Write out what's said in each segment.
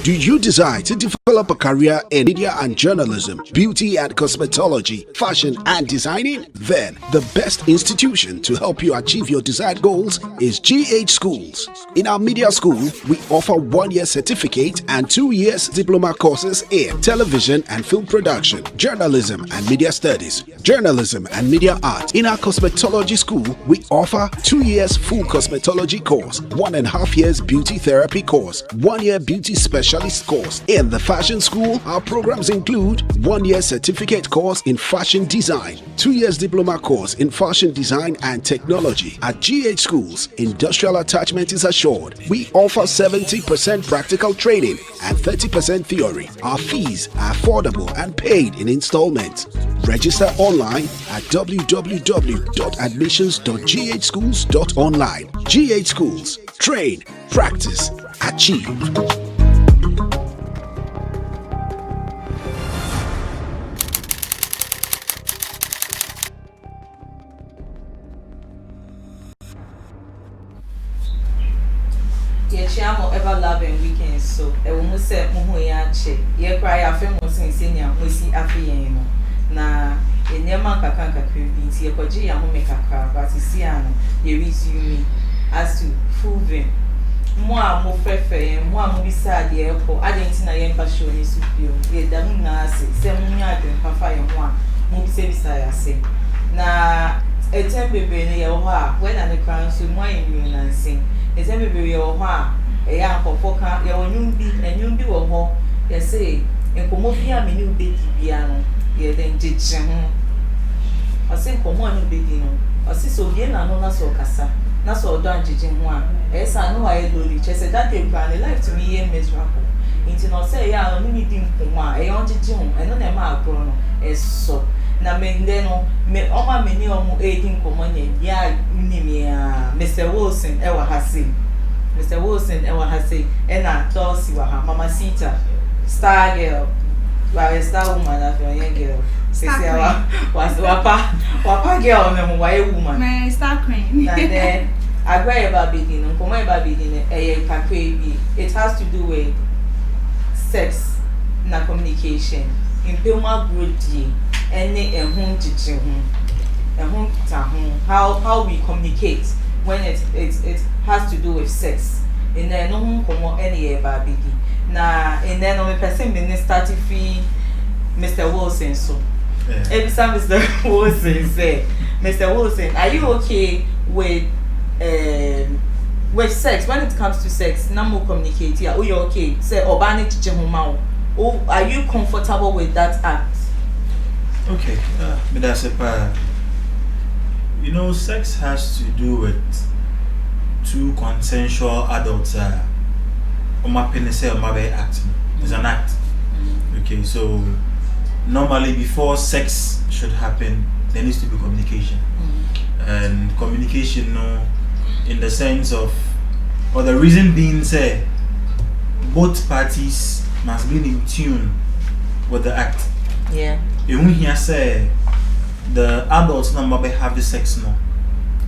Do you desire to develop a career in media and journalism, beauty and cosmetology, fashion and designing? Then the best institution to help you achieve your desired goals is GH Schools. In our media school, we offer 1-year certificate and 2 years diploma courses in television and film production, journalism and media studies, journalism and media art. In our cosmetology school, we offer 2 years full cosmetology course, 1.5 years beauty therapy course, 1 year beauty specialist course. In the fashion school, our programs include 1-year certificate course in fashion design, 2 years diploma course in fashion design and technology. At GH Schools, industrial attachment is assured. We offer 70% practical training and 30% theory. Our fees are affordable and paid in installments. Register online at www.admissions.ghschools.online. GH Schools. Train, practice, achieve. Yechamo ever loving weekends so e wo mu se mo ho ya che ye cry afa mo sensenia mo si afiyen no na enema kakaka kwebi ti ye kwaji ya ho mekaka but si ano ye resume as to proving mo a mo fefe mo a mo bisa de e ko adentina ye mpa show ni supio ye da mu na ase se mo nya adwen papa ye ho a mo bisa ya se na etembebe ne ye ho a when an crown so mo yin na nsin ezemebe ye ho a eya akofo ka ye onyumbi wo ho ye say enkomo bia me ni ubedi bia no ye den jeje ho o se enkomo ani ubedi no o se so bia na no na so kasa na so do anjeje ho a esa no wa ye loli che say that dey plan life to me ye miserable inti no say ya no ni di nkomo a e onjeje ho eno na ma agro no eso na me nde no me oma me ni omo e di nkomo nya ya nimi a Mr. Wilson e wa hase Mr. Wilson and Wahase and Tosi Waha, Mama Sita, Star Girl, well, Star Woman after a young girl. Was Wapa girl, and white woman, Star Queen. And then I agree about beginning, for my beginning, it has to do with sex, na communication, in Pilma Brody, and home teaching, and home how we communicate. When it has to do with sex, and then no come any baby. Na and then on the person start free Mr. Wilson so. Every time Mr. Wilson say, Mr. Wilson, are you okay with sex? When it comes to sex, no more communicate. Yeah, are you okay? Say obani chichemuma. Oh, are you comfortable with that act? Okay, but that's you know, sex has to do with two consensual adults. My penis or my act is an act. Okay, so normally before sex should happen, there needs to be communication, and communication, in the sense of, or the reason being, say, both parties must be in tune with the act. Yeah. You won't hear say. The adults now maybe have the sex now.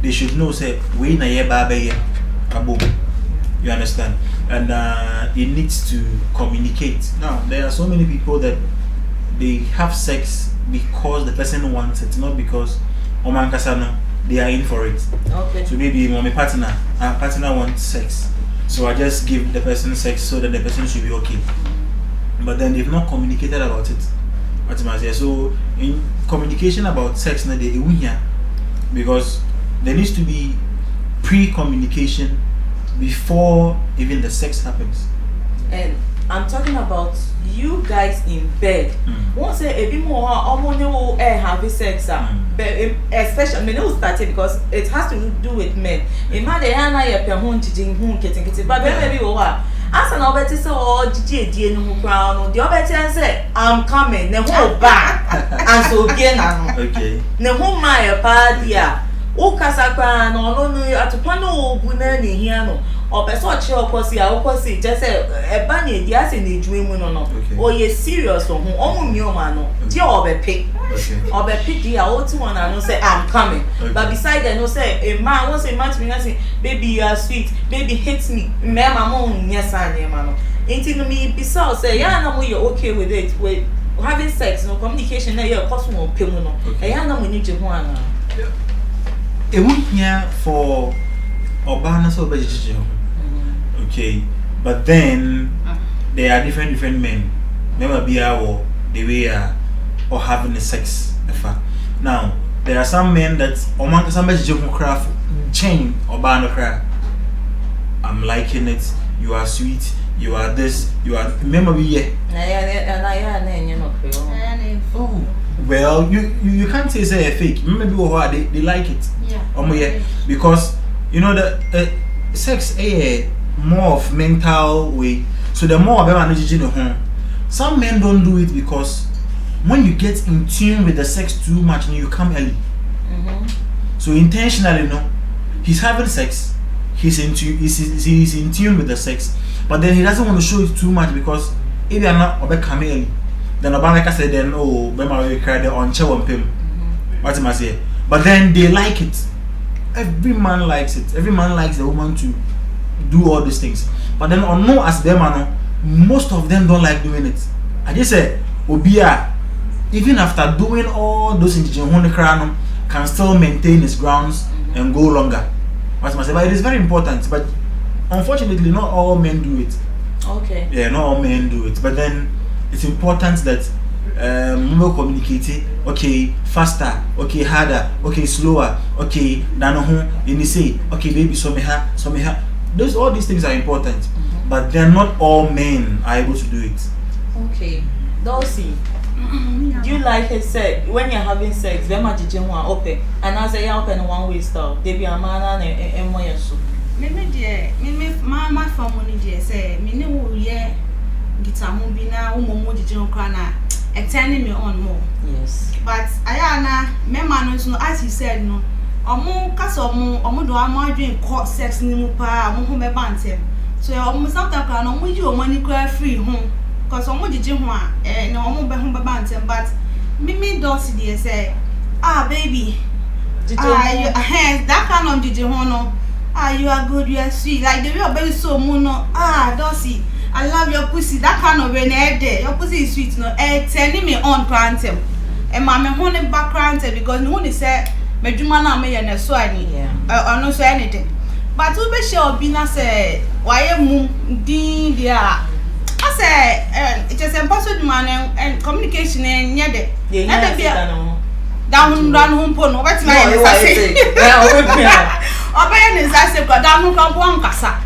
They should know say we na ye baby abo. You understand? And it needs to communicate. Now there are so many people that they have sex because the person wants it, not because oman kasano they are in for it. Okay. So maybe my partner wants sex, so I just give the person sex so that the person should be okay. But then they've not communicated about it. So in communication about sex na de because there needs to be pre-communication before even the sex happens. And I'm talking about you guys in bed. Won't say a bit more have sex, but especially when it started because it has to do with men. Imagine but maybe as an obeti so GG no crown, the obeti say I'm coming, the whole back and so again. Okay. The whole my padia. O kasakwa no atopano obuna ne hia no or person okosi a okosi just say e ba na e dia se na edwumu no o ye serious for ho o mu mioma no dia obepe obepe dia o ti one no say I'm coming but beside them no say a man wants a man to me say baby you are sweet baby hit me me mama nyesa nyema no enti no me bisa say ya na mo you okay with it with having sex no communication na you cause mo pemu no e ya na mo ni je ho ana e won here for Obana so bejijijo. Okay, but then there are different men. Never be our the way or having the sex. Now there are some men that Oman some bejijijo craft chain Obana craft. I'm liking it. You are sweet. You are this. You are. Remember we well, you can't say a fake. Maybe they like it. Yeah. Because you know that sex more of mental way. So the more about energy the home. Some men don't do it because when you get in tune with the sex too much, you come early. So intentionally, no, he's having sex. He's in tune with the sex, but then he doesn't want to show it too much because if you are not coming early, then like I said, then we cry the on chair on pim. What am I say? But then they like it. Every man likes it. Every man likes the woman to do all these things. But then on no as them most of them don't like doing it. I just say Obia, even after doing all those indigenous crown, can still maintain his grounds and go longer. What am I say? But it is very important. But unfortunately, not all men do it. Okay. Yeah, not all men do it. But then it's important that we communicate. Okay, faster. Okay, harder. Okay, slower. Okay, you say, okay, baby, so me ha. Those all these things are important, but then not all men are able to do it. Okay, Dulcie, do you like it sex when you're having sex? Very much open, and as a open one way style, they be a man and more so. Me dear, my family dear say, me no ye guitar movie now, mo digital crana, turning me on more. Yes. But Ayana, me man no as you said no. Omo kasa omo do amadwen court sex ni mu pa omo ho be bantem. So omo sometimes kan omo yi omo ni kra free ho cause omo gigi ho a na omo be ho be bantem but me Dulcie dey say baby that kind of gigi ho no you are good, you are sweet. Like the way your baby so no. Dulcie, I love your pussy. That kind of way there. Your pussy is sweet, no. Turning me on prantem. And my honey background because no one say medjuma na me na so ani. No so anything. But we be sure Bina say why mum din dia. I say it is impossible man and communication and nyede. Na de bia. Down home po no wetin I say. Obey ni say ko down home kan po ankasa.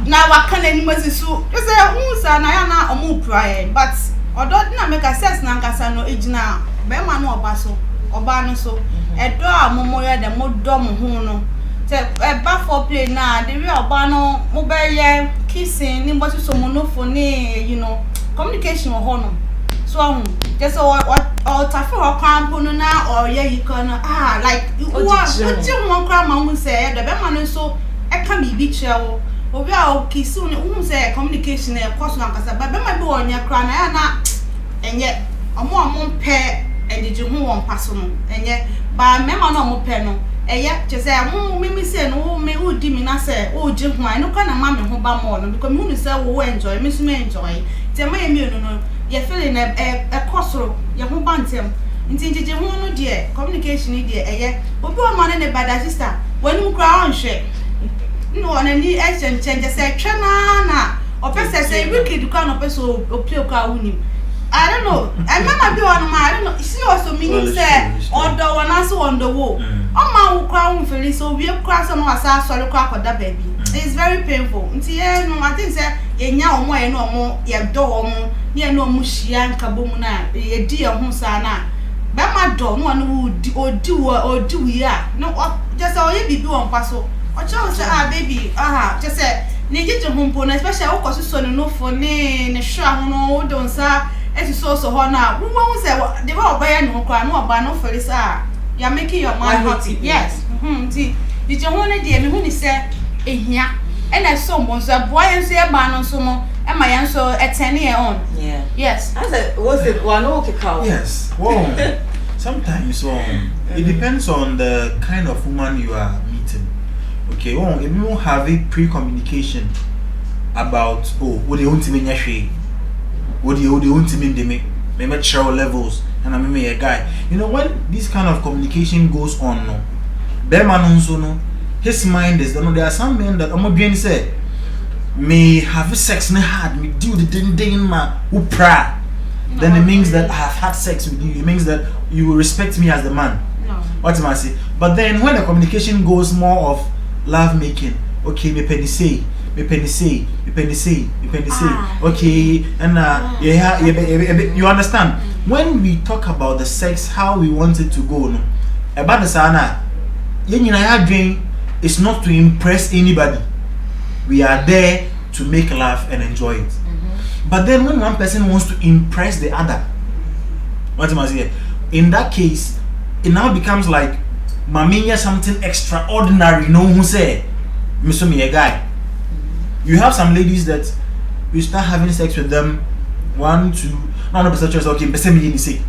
Na waka na ni masisu. You say who say na ya na omu pray but odo na make access na ankasa no ejina be ma no oba so. Oba no so. Edo amomo ya de mo do mo hu no. Say ba for play na the way oba no mo be ye kissing ni mbo so mo no phone you know communication ho no. So just what tafu or campo no na or yeah you can like what you want grandma who say the be man so e can be chair obi a kisu ne who say communication e course na kasa but be ma be on ya kra na na enye omo pe e did you won pass no enye ba me ma no omo pe no eya je say me say no me who di me na say o je ho ai no ka na ma me ho ba mo no because me who say wo enjoy me so me enjoy te ma ye me no you feeling a cosro you ho bantem ntinjeje ho no de communication de obi o man ne bad sister wanu kra on hwe no on ani exchange say twa na o pese say wicked kan o pese o play ka unim I don't know I remember be on ma I don't know see also meaning say odo wana so on the wall o ma wo kra won feel so we kra so no asa sorry kra koda baby it's very painful nti no I think say yenya omo no omo ye do omo ye no omo hia nkabomu na ye di ye ho sa na be ma do no no odi wi a no just say oye bibi won pa so o che say baby just say ni gije ho mpo na especially wo koso so no for ne hwa ho no wo don sa esi so ho na wo say the way oba no kwa no oba no for this you are making your mind happy yes nti gije ho ne de me hu ni say ehia And I saw most of boy and say a man on some more, and my answer at 10 year on. Yeah. Yes. I said, was it one okay cow? Yes. Well, sometimes it depends on the kind of woman you are meeting. Okay, well, if you don't have a pre-communication about what they want to mean, what they want to mean, they make sure levels, and I mean a guy. You know, when this kind of communication goes on, no, that man also no, his mind is there are some men that I'm going to say may have sex in hard, me do the thing in my upra. Then it means that I have had sex with you. It means that you will respect me as the man. No. What am I say? But then when the communication goes more of love making, okay, me penny say, okay, and you understand? When we talk about the sex, how we want it to go, no, about the sana, it's not to impress anybody. We are there to make love and enjoy it. But then when one person wants to impress the other, what am I saying? In that case, it now becomes like maminya something extraordinary. No who say, "Mister me a guy." You have some ladies that you start having sex with them, 1, 2, no person choice. Okay, say,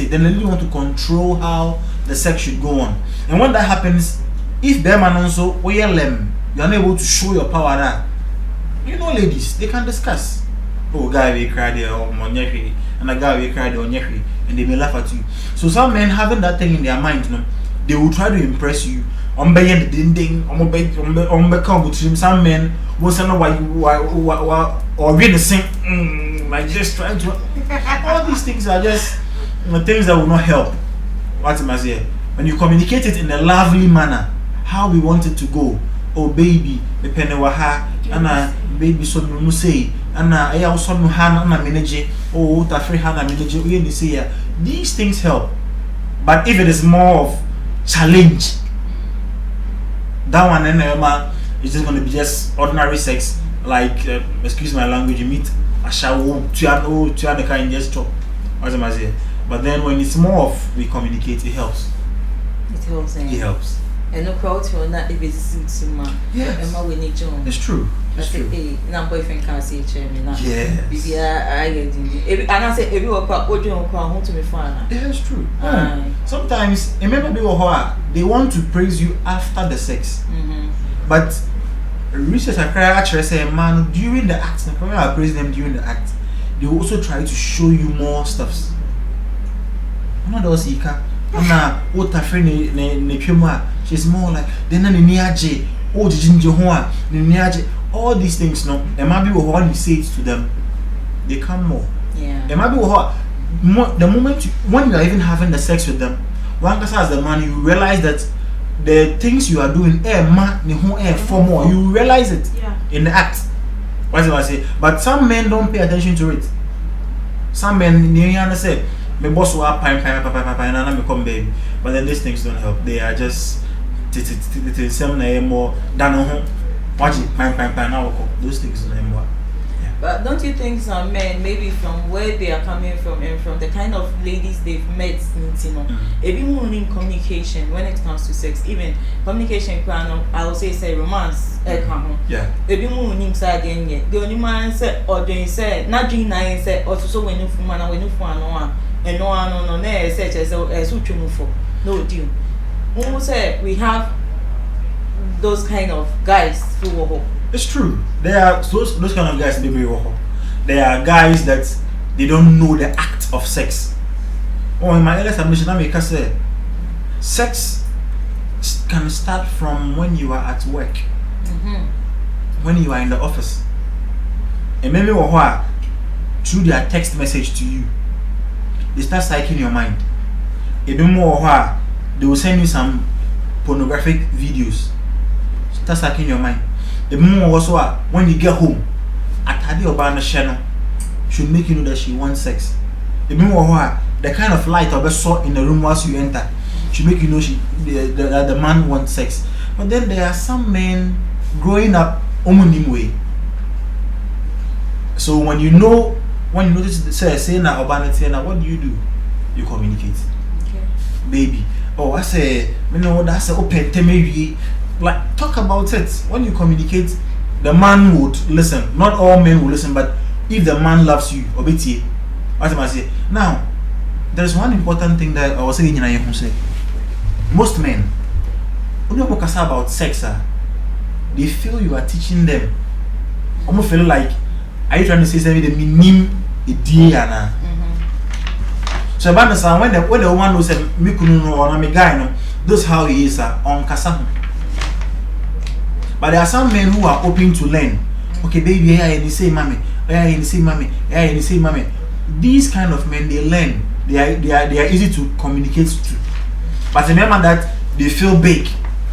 then the lady want to control how the sex should go on. And when that happens, if them and also you are not able to show your power now. You know, ladies, they can discuss. Oh, guy we cry there or monyeki, and a guy we cry there on nyeki, and they may laugh at you. So some men having that thing in their mind, you know, they will try to impress you. Some men won't know why or really sing like just trying to. All these things are just things that will not help. What am I saying? When you communicate it in a lovely manner, how we want it to go. Oh baby, me penewaha, ana baby so no say, ana I also no hana na manage. Oh, ta free hana manage. You say these things help, but if it is more of challenge, that one and it's just going to be just ordinary sex. Like excuse my language, you meet a shower to the kind just chop. What am I saying? But then when it's more of we communicate, it helps. It helps. It helps. And no crowd to not if it's yes. Emma we need John. It's true. It's true. Now boyfriend can't see chairman now. Yes. And I say if you walk up, what do you want to me fine? Yeah, it's true. Sometimes remember they want to praise you after the sex. But research I actually say man during the act, I praise them during the act. They also try to show you more stuffs. Not those Anna, what a friend she's more like then niaje, oh ginger hoa, niaje, all these things no. And maybe when you say it to them, they come more. Yeah. And maybe the moment when you are even having the sex with them, one person as the man, you realize that the things you are doing, for more. You realize it in the act. What do I say? But some men don't pay attention to it. Some men, you say, my boss will have pine, and I become baby. But then these things don't help. They are just more than watch it, pine, now those things don't help. But don't you think some men, maybe from where they are coming from and from the kind of ladies they've met, you know, a bit more in communication when it comes to sex, even communication, I will say romance, yeah. A bit more in inside again. The only man said, or they said, not doing nine said, or so when you man, when you find one, and no one such as a for no deal. Who said we have those kind of guys who were. It's true. There are those kind of guys. There are guys that they don't know the act of sex. Oh, in my earliest admission, I make us say, sex can start from when you are at work, when you are in the office, and maybe through their text message to you, they start psyching your mind. Even more, they will send you some pornographic videos. Start psyching your mind. The more also when you get home, Atadi Obana Channel should make you know that she wants sex. The more the kind of light of a saw in the room once you enter should make you know the man wants sex. But then there are some men growing up omonim way. So when you notice say na Obana now, what do? You communicate. Okay. Baby. Oh, I say, that's open temewi. like talk about it. When you communicate, the man would listen. Not all men will listen, but if the man loves you, obey. What am I saying? Now, there's one important thing that I was saying. Most men, when you talk about sex, they feel you are teaching them. Almost feel like, are you trying to say something that mean idea? So when the woman knows me kuno or me guy no, that's how he is on kasa. But there are some men who are open to learn. Okay, baby, yeah, you say mommy, yeah, you say mommy, yeah, you say mommy. These kind of men, they learn. They are easy to communicate to. But remember that they feel big.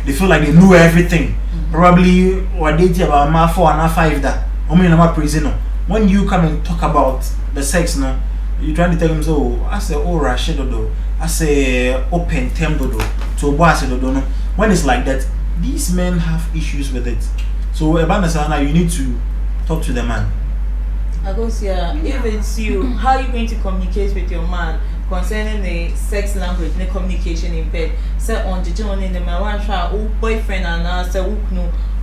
They feel like they know everything. Probably what they tell about ma 4 and 5 that. I mean, I'm a prisoner. When you come and talk about the sex, no, you try to tell them so. I say, oh, Rashid dodo. I say, open term dodo. To boss dodo. No. When it's like that, these men have issues with it. So, you need to talk to the man. Agosia, if it's you, how are you going to communicate with your man concerning the sex language, the communication in bed? Say on the journey, the man boyfriend and answer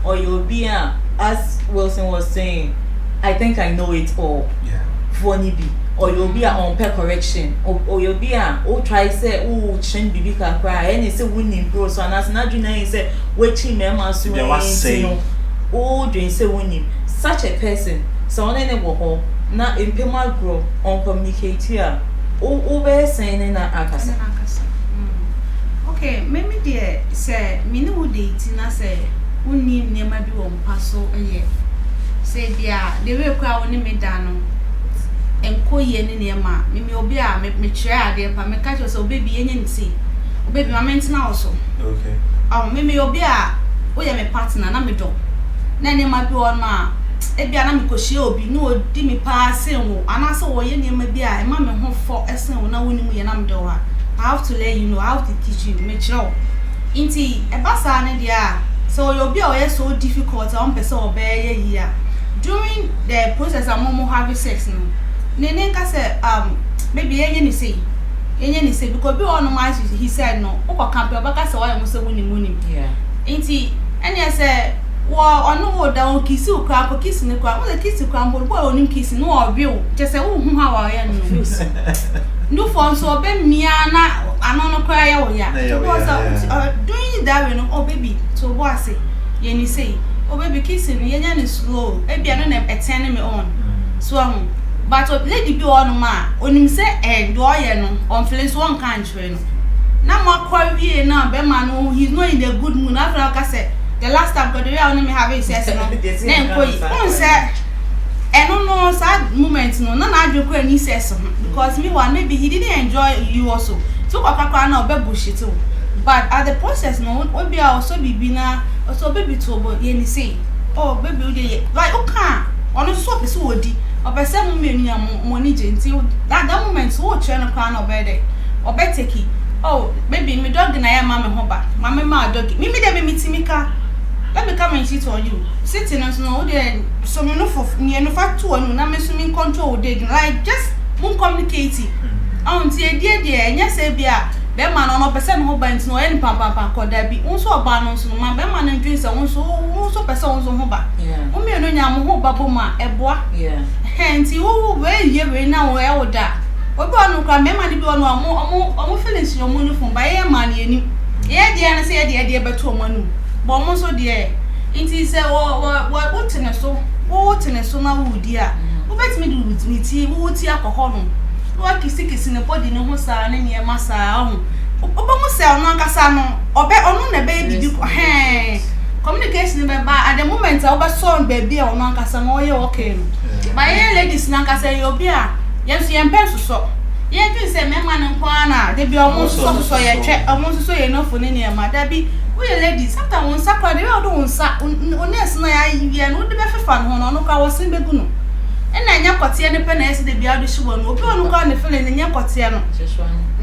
or you'll be as Wilson was saying, I think I know it all. Yeah. Funny be. Or you'll be on pair correction, or you'll be try say, change baby cry, and it's a winning bro. So, and as not you say, waiting member soon, drink say winning. Such a person, so on any walk, not in Pima grow on communicate here. Over saying in that Akasa. Okay, maybe dear say, Minnie would date, and I say, who need near my be on passo a year. Say, dear, they will cry on me down. And call ye near ma, Mimi Obia, make me chair, dear, but me catch us, oh baby, and see. Oh baby, I meant now also. Okay. Oh, Mimi Obia, we am a partner, and I'm a dog. Nanny might be on ma. Ebiana because she will be no dimmy passing, and I saw what you name may be. I mamma home for a son when I win me and I'm door. I have to let you know how to teach you, make sure. Inti, a bassa and yeah. So you'll be always so difficult on person or bear here. During the process of Momo having sex, no. Neneka said, maybe any say, because be on my he said no. Oh, can't be a back, so I was a winning. Yeah. Inti, and yes, said. Well, I know down kiss you crap, kissing the crap, with a kiss you crumble, boy, only kissing, no view. Just say, oh, how I am. No phone, so ben me, I don't cry. Oh, yeah. Doing that, oh, baby, so what say? Yenny say, oh, baby, kissing, yen is slow. Maybe I don't have a 10 me on. So, but lady be on ma, on him say, and do I on place one country. Now, more query now, Beman, he's not in the good mood after I said. The last time God only me have says no. Then one said, and no sad moments no none I do any says because me one maybe he didn't enjoy you also. So I no be bullshit too. But at the process no be also be na also baby to but you say oh baby like okay on so be so odi or be say money gentle that moment so try no crown obede or be take oh baby me dog na ya mama hoba mama ma dog me dey me meeting let me come and sit on you. Sitting on no then some enough of near no fact to one, I'm assuming control did like just moon communicating. Dear, and yes, Abia, Beman on a person who binds no any papa, could there be also a ban on some my Beman and drinks and also persons on Hoba. Yeah. Only no yam hobaboma, a boy. Yeah. Hence, you where you right now where I would die. What about no crime, Beman be on more feelings your money from by a money. Yeah, dear, and say, dear, but to one. But also dear, it is what in a so now would dear. Who bet me do with me tea, who would see alcohol? What is sick in the body no more son and near massa. Obama sell non casano, or bet on a baby. Hey, communication at the moment I was son baby or non casano, you're okay. My ladies, Nanka say you'll be yes, you and pencil so. Yet you say, man and Kwana, they be almost so you check almost so enough for any of my dabby. We ladies, sometimes one supper, they all don't sap on yes, no, I would be fun on no car was in Beguno. And I never got any pennies, they be out the shoe and will go on the feeling in your cotiano.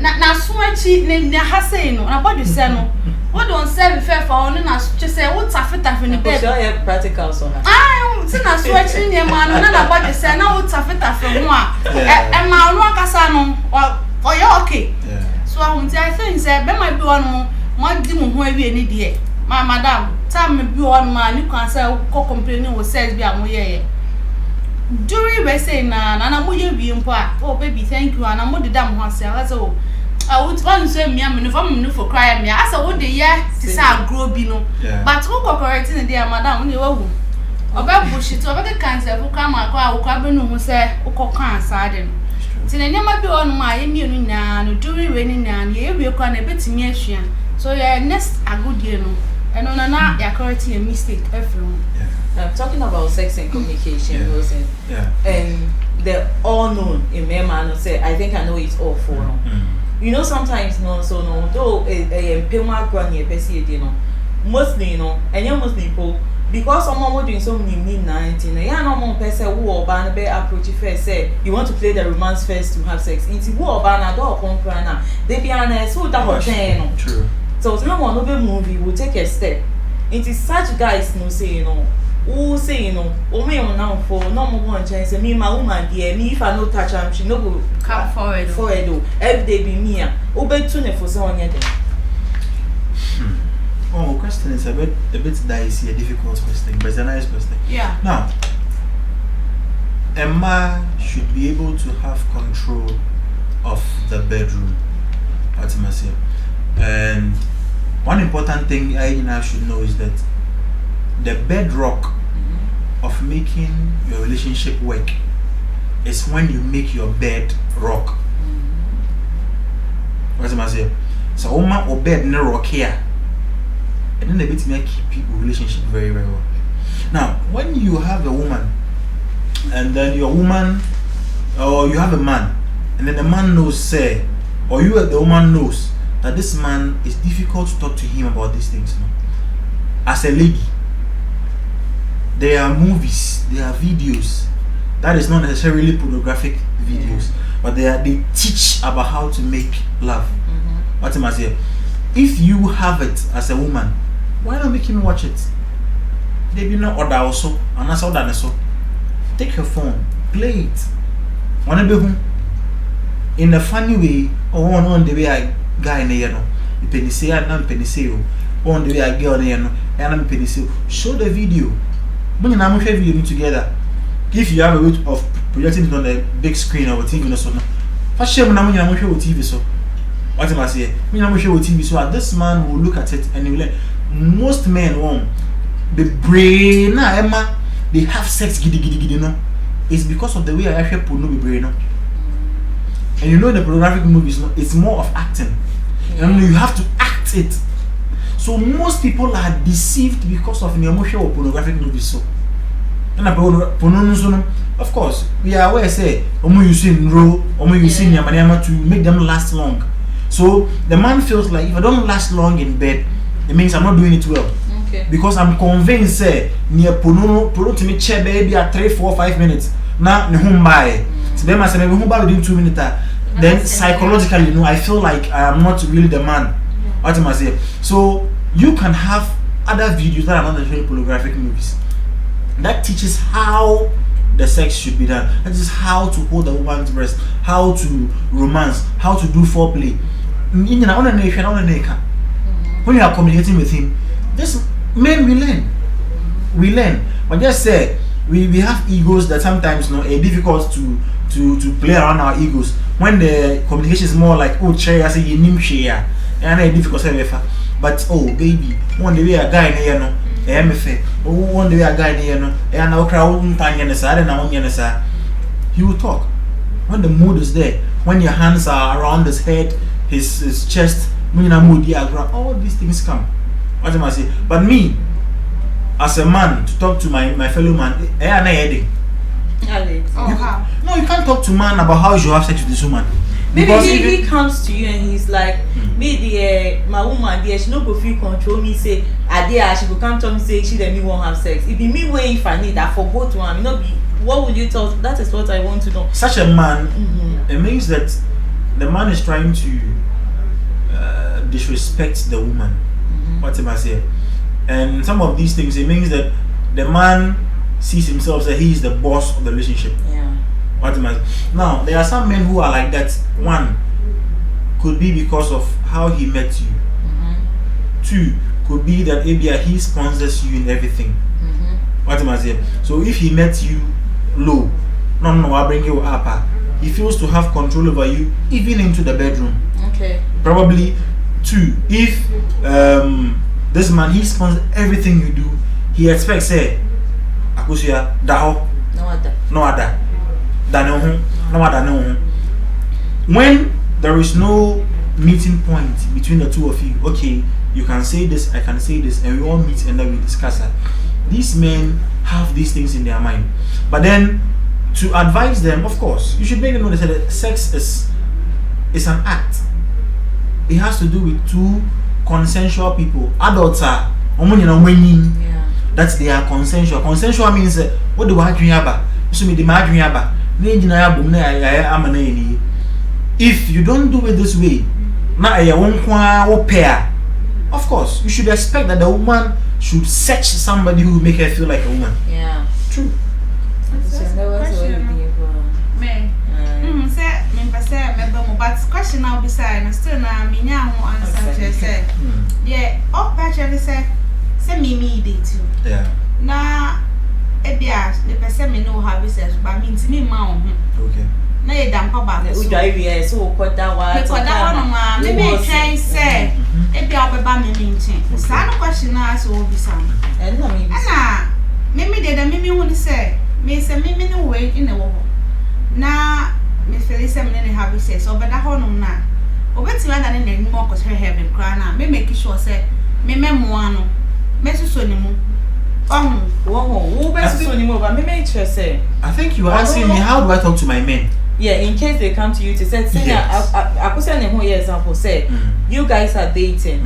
Now, so much in the Hassano, about the Sano. What don't say fair for only us just say, what's a fit in the bed? I have practical so. I am switching your man, and about the Sano, what's a fit from one. And my rock Casano, or you're okay. So I think, sir, there might be one more. My demon who be any dear, my madam. time be one man you can say ko complaining with sex be amoye during we say na moye bi mpo a oh baby thank you and mo de dam ho ase I say oh I would want to say me for cry me as I would the year to say grow bi no but who correcting the madam you wo oba bullshit oba cancer who come akwa akwa be no ho say ukọ kan asade no tin na ma bi on ma ye mi no na no during we ni na ye we kwa na betimi ahua so yeah next agudie no eno na ya correcting a mistake everyone. Talking about sex and communication, and the all known in my man say I think I know it's all for no. You know sometimes no so no though a pema granny pesi no mostly no and you most people because someone doing so many 19 yeah no more person who or ban be approach first say you want to play the romance first to have sex into who or ban do upon plan they be honest who that was no true so someone no be movie will take a step into such guys no say you know who say you know o me on now for no more one chance me my woman dear me if I no touch am she no go come forward do every day be me o be tune for so on there. Oh, question is a bit dicey, a difficult question, but it's a nice question. Yeah. Now, Emma should be able to have control of the bedroom, ultimately. And one important thing I now should know is that the bedrock of making your relationship work is when you make your bed rock. What's the matter? So, Oma or bed no rock here. And then they bit me keep people relationship very, very well. Now, when you have a woman, and then your woman, or you have a man, and then the man knows, say, or you the woman knows that this man is difficult to talk to him about these things. No? As a lady, there are movies, there are videos that is not necessarily pornographic videos, but they teach about how to make love. What am I saying? If you have it as a woman, why not make him watch it? They be not order also, and that's all that so. Take your phone, play it. Wanna be home in a funny way, or on the way I guy in the yellow. You penny say I don't penny say you. On the way I girl in the and I'm penny say. Show the video. When you now share video together. If you have a way of projecting it on the big screen or TV or something, first share when I'm show TV so. What am I saying? Me I'm show TV so this man will look at it and he will. Most men won't. The brain Emma. They have sex giddy no. It's because of the way I actually put no brain no. And you know the pornographic movies no, it's more of acting. And you have to act it. So most people are deceived because of the emotional or pornographic movies so. And of course, we are aware say omo using raw, omo using yamanama to make them last long. So the man feels like if I don't last long in bed, it means I'm not doing it well. Because I'm convinced say near pono to me chair baby at 3, 4, 5 minutes. Now ne home buy. So then I say maybe home buy within 2 minutes. Then psychologically, you know, I feel like I am not really the man. What am I saying? So you can have other videos that are not necessarily pornographic movies. That teaches how the sex should be done. That is how to hold a woman's breast, how to romance, how to do foreplay. When you are communicating with him, this men we learn. But just say we have egos that sometimes it's difficult to play around our egos. When the communication is more like I say you name share and it's difficult to but baby, one day we are guy here no one day a guy here no and now crowd he will talk when the mood is there, when your hands are around his head, his chest, all these things come. What am I saying? But me, as a man, to talk to my fellow man, no, you can't talk to man about how you have sex with this woman. Maybe he comes to you and he's like, me my woman there, she no go feel control me say, she go come to me say she let me won't have sex. It be me way if I need that for both one. What would you tell? That is what I want to know. Such a man, it means that the man is trying to disrespect the woman. What am I saying? And some of these things, it means that the man sees himself that he is the boss of the relationship. What am I saying? Now, there are some men who are like that. One could be because of how he met you. Two could be that maybe he sponsors you in everything. What am I saying? So if he met you low, no, I bring you up. He feels to have control over you, even into the bedroom. Okay. Probably 2. If this man he sponsors everything you do, he expects say, "Akusia, daho, no other, no." When there is no meeting point between the two of you, okay, you can say this, I can say this, and we all meet and then we discuss it. These men have these things in their mind, but then to advise them, of course, you should make them know that sex is an act. It has to do with 2 consensual people. Adults are that they are consensual. Consensual means what do I dream about? So me the if you don't do it this way, now you won't pair. Of course, you should expect that the woman should search somebody who will make her feel like a woman. Yeah. True. But question I'll be saying, I still now me now answer. Say, yeah, all actually say me date you. Yeah. Now, the person me know how business, but means me mount. Okay. Na ye dampa ba We drive here, so what that one. Maybe try say, ebi obeba me ntin. Sa no question na so obi sam. And no me. Ana, me dey da me hu ni say, me say me no way in the wo. Na me feel say me ne have say so obeda ho no na. Obeti wa na ne nani mo kwere heaven kra na. Me make sure say me memoa no. Me suso ni mu. I think you are asking me how do I talk to my men? Yeah, in case they come to you to say, yes. I could say an example. Say, you guys are dating,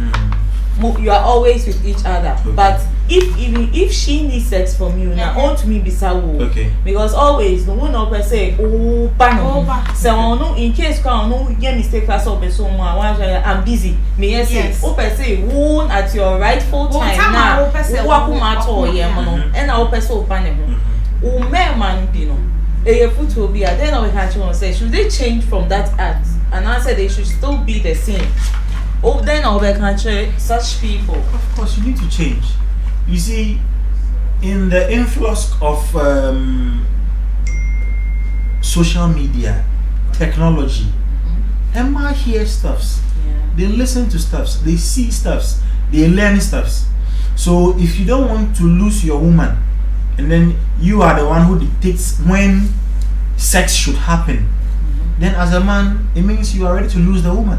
you are always with each other. Okay. But if she needs sex from you, now on to me be okay. Because always no one ever say, oh, pano. So no, in case no, yeah, mistake class up so I'm busy. Me yes. Open say, wound at your rightful time now. Wakumato and I open so panel. Oh, man, pino. A foot will be then I had to say, should they change from that act? And I said they should still be the same. Oh, then I'll be such people. Of course, you need to change. You see, in the influx of social media, technology, Emma hears stuffs. Yeah. They listen to stuffs. They see stuffs. They learn stuffs. So if you don't want to lose your woman, and then you are the one who dictates when sex should happen, then as a man, it means you are ready to lose the woman.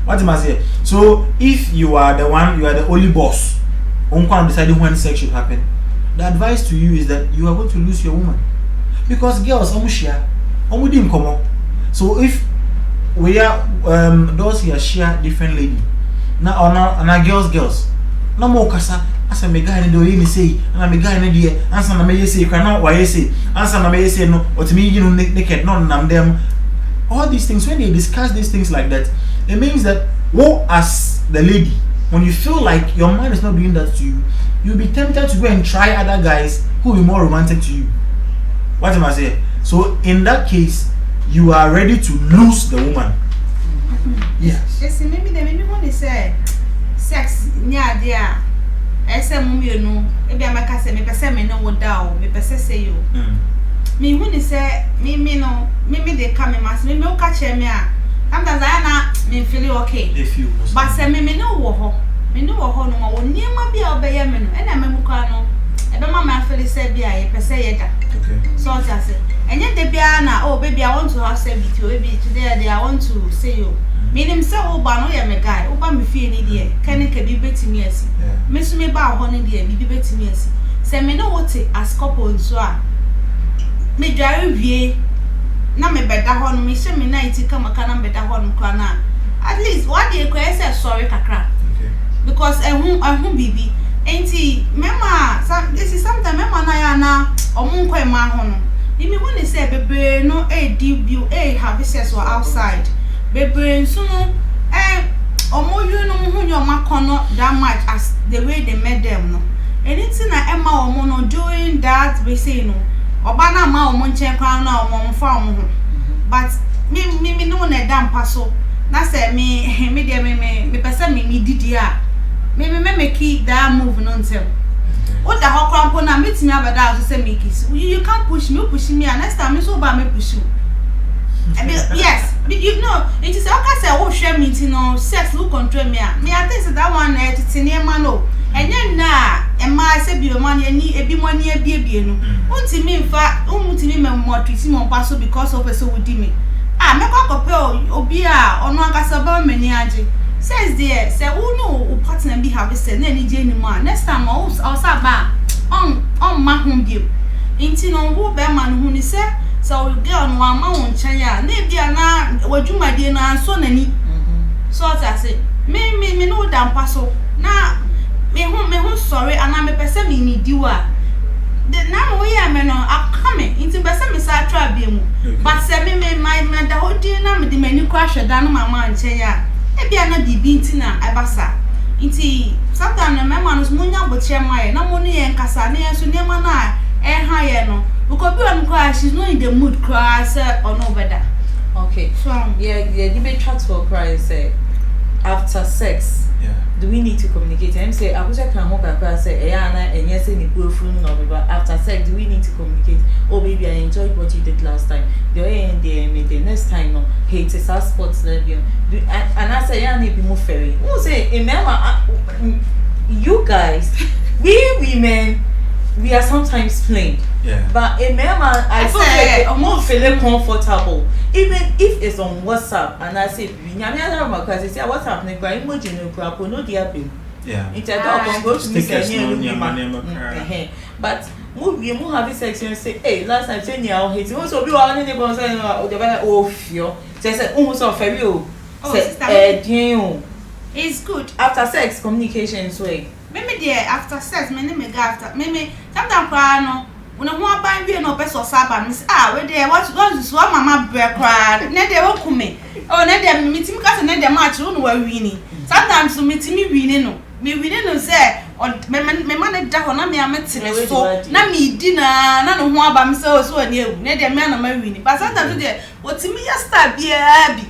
What am I saying? So if you are the one, you are the only boss, deciding when sex should happen, the advice to you is that you are going to lose your woman. Because girls, so if we are those here share different lady, now girls, no more kasa. Asa me guy do you say, and I'm a guy in the answer na me say, cannot why say, answer na me say no, or to me you know naked, none of them. All these things, when they discuss these things like that, it means that as the lady, when you feel like your man is not doing that to you, you'll be tempted to go and try other guys who will be more romantic to you. What am I saying? So in that case, you are ready to lose the woman. Yes. Yes, maybe when they say sex near there. You know, maybe I'm a say, me person me no would down, me person say you. Me when they say, me no, maybe they come in mass, me no catch me. Sometimes I na me feel okay. If you, but say me no wo, me no wo no more. Near my be obey me no, and I'm a mukano. Ebe mama feel say be a person yeda. Okay. So I say, and yet the biana, oh baby, I want to have sex with you. Baby today I want to say you. Meaning say oba no ya me guy, oba me feel ni dey. Can it be betimi asi? Me so me ba ho ni dey, bi betimi asi. Say me no what as couple so a. Me dware wie na me beda ho no me hye me 90 kama kana beda ho no kwa na. At least what dey kwa say sorry kakra. Okay. Because ehun bibi. Enti mema this is sometimes mema na ya na omun kwa ma ho no. Imi when they say bebe no debut have sex outside. Baby, so omo you no hu your makono that much as the way they made them no. Anything na Emma omo no doing that we say no. Oba na ma omo nchen kwa na omo fa omo. But me no na dampa so. Na say me person me didi a me keep that move nonsense. What the whole cramp on meet me about that to say me kiss. You can't push me, and next time you so bad me push you. Yes, you know, it is okay say oh share meeting no sex look control me. I think that one it's near man no. And then na and my say be man any e bi money e bi no. Unti me fa unti me more treat me on pass because of so with me. Ah me kwa kopel obi a ono akasa ba mani age. Says there say who know partner be have say na ni je ni man. Next time I say ba on ma home bi. Inti no wo be man hu ni say so we get on one ma won chan ya na bia na wadwumade na so nani so I say me no dampa so na me hu sorry and me pese me ni diwa the na we ya me no akame inti pese me sa tra bia mu but say me my da hodi na me di mani kwa hweda no mama chan ya e bia na bibi inti na abasa inti sometimes na mama no munya boche mai na mo ne yen kasa ne yen so ne ma na ha ye no because she's not in the mood cry or no better. Okay. So yeah, you may transfer cry say after sex. Yeah. Do we need to communicate? I'm say I wish I can hope I say and yes any boyfriend no but after sex do we need to communicate? Oh baby, I enjoyed what you did last time. The next time no hate is our sports level. And I say yeah need be more fairy. Who say you guys we women we are sometimes plain. Yeah. But a man, I feel like I'm more feeling comfortable. Even if it's on WhatsApp and I say, what's happening? I imagine you crap or no dear bill. Yeah. It's a dog on go to me. But you more have sex and say, hey, last time 10 years, he's also be on any boss or the oh, fear. They said, almost off a real. It's good. After sex, communication is way. Maybe there after sex, me after. Maybe sometimes cry no. When I want buy we no person saba, me say we there what so mama break cry. Na dey wo kume. Oh na dey meeting cause na dey match we no we winning. Sometimes meeting me winning no. Me winning no say me man da ho na me ametere so. Na me di na no ho aba me say so ani ewu. Na dey me na ma winning. But sometimes dey what me just start bia bi.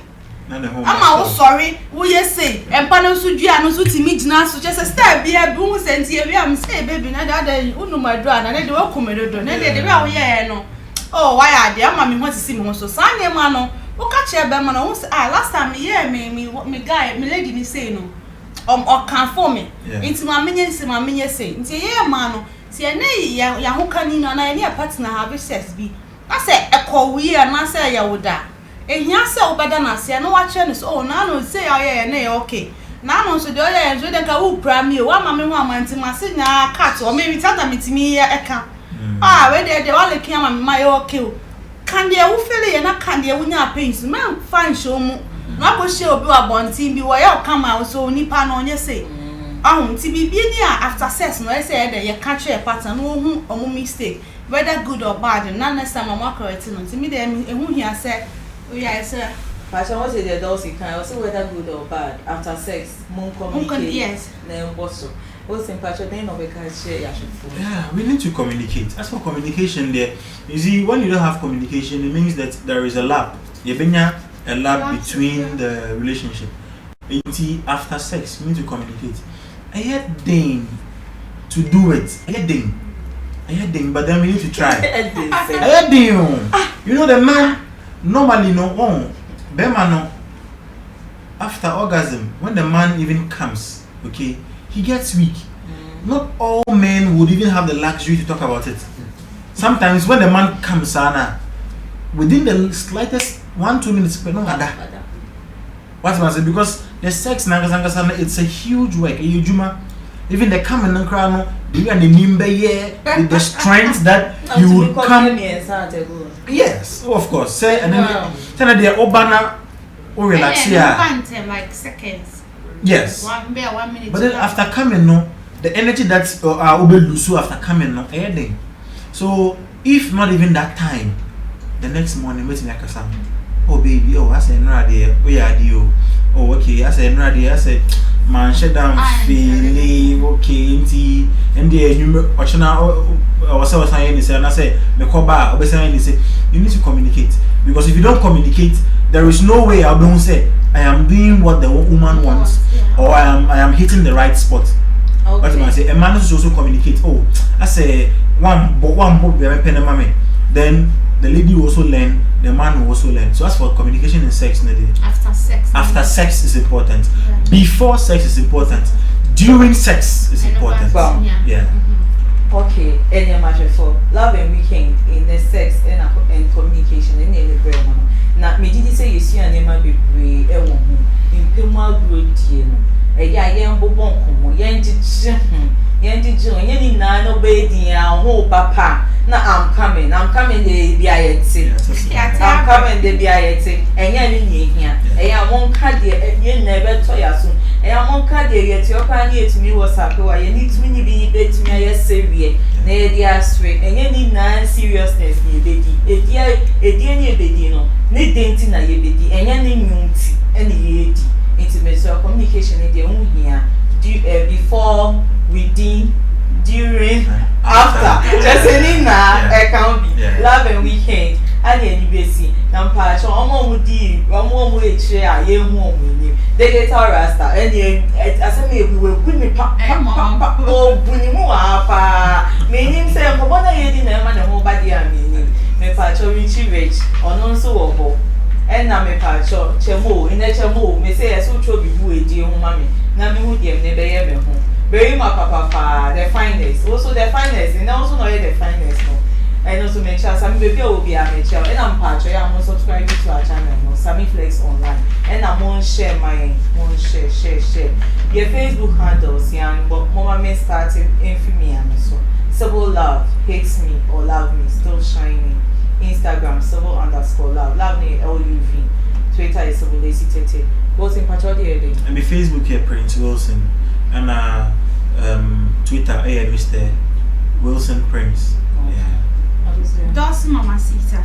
I'm sorry, we say, and Pano Sudia no Sutimi Gina, so just a star be a boom sent here. I'm say, baby, not that you know my drone, and I do a commodo, and they are yeah, no. Oh, why are they? Mammy wants to see me so Sunday, mano. Who catch a bam and last time, yeah, me guy, me lady, me say no. Or can't for me. Into my minions, say, into yeah, mano. See, a nay, who can in on any partner have a sex be. I say, a call we and I say, I would die. And yes, so better than I say, no watch any so now say, oh, yeah, okay. Now, so the other end, so they can prime you. One mammy woman to my senior cat, or maybe tell them it's me a cat. Ah, where they only came on my okay. Can they who feel and I can't they win your pains? Man, fine show me. Not go show be a bon team be where you come out so nipan on your say. Oh, to be near after sex, no, I say that you catch a pattern, no, or mistake, whether good or bad, and none next time I'm more correct to me. Then, and who here said, oh, yes, sir. But I want to say the adults can also whether good or bad after sex, communicate. Yes. Then what's what's in patch then of a share. Yeah, we need to communicate. As for communication, there, you see, when you don't have communication, it means that there is a lap. You have a lap between the relationship. After sex, you need to communicate. I had thing to do it. I had thing, but then we need to try. I had thing. You know the man normally no. Bema after orgasm, when the man even comes, okay, he gets weak. Not all men would even have the luxury to talk about it. Sometimes when the man comes, within the slightest 1-2 minutes, what's my say? Because the sex it's a huge work. Even the coming and crown, you and the nimbe with the strength that you would come. Yes, of course. Say and then tell the Obana or relax here. Like seconds. Yes. 1 minute. But then after coming, no, the energy that's Obelusu after coming, no, ending. So if not even that time, the next morning, waiting like a oh baby, oh I said no idea, we are you. Oh okay, I said no idea, I said man shut down feeling okay and the new or so saying this and I say me call back or say you need to communicate, because if you don't communicate there is no way I don't say I am doing what the woman wants or I am hitting the right spot. But I say a man is also communicate. Oh, I say one book be pen and mommy. Then the lady will also learn, the man will also learn. So as for communication in sex, after sex is important. Yeah. Before sex is important. During sex is important. Wow. Yeah. Okay, and your matter for love and weekend in the sex and communication in the brain. Now, me did say you see an ema be brave, a woman in Pima growth, a young bobon, Yanti John, Yanni Nano baby, and papa. Now I'm coming, the BIT. I'm coming, the BIT, and Yanni here. And I won't cut the never toy us soon. And I won't cut the yet your pioneer to me was up. You need to be bet me, yes, severe. Nay, dear straight, and Yanni nine seriousness, ye baby, a dear near bedino, need dainty na ye baby, and Yanni munti, and ye intimate communication in the own here. Before, within, during, after. Just any now, I can be love and weekend. And the NBC, Nampacho, almost deep, one way chair, ye home. They get our rasta, and as I may we will put me papa, oh, Bunimu, apa. Meaning, say, I'm one of you didn't have a whole body. I mean, me pacho Richie Rich, or non so over. And now me pacho, Chemo, in a Chemo, may say, I so trouble you a dear mammy. Nami would give never ever home. Very much papa, the finest, also the finest, and also not the finest. No, and also make sure some baby will be a mature, and I'm patron. I'm also subscribing to our channel, no, Sammy Flex Online, and I'm on share my own share. Your Facebook handles, young, but Mama may started infamy and so. Civil love hates me or love me, still shining. Instagram civil_love, love me LUV. Twitter is civil lazy tete. Both in patrol and my Facebook here Prince Wilson. And Twitter, Mr. Wilson Prince. Dos Mama Sita.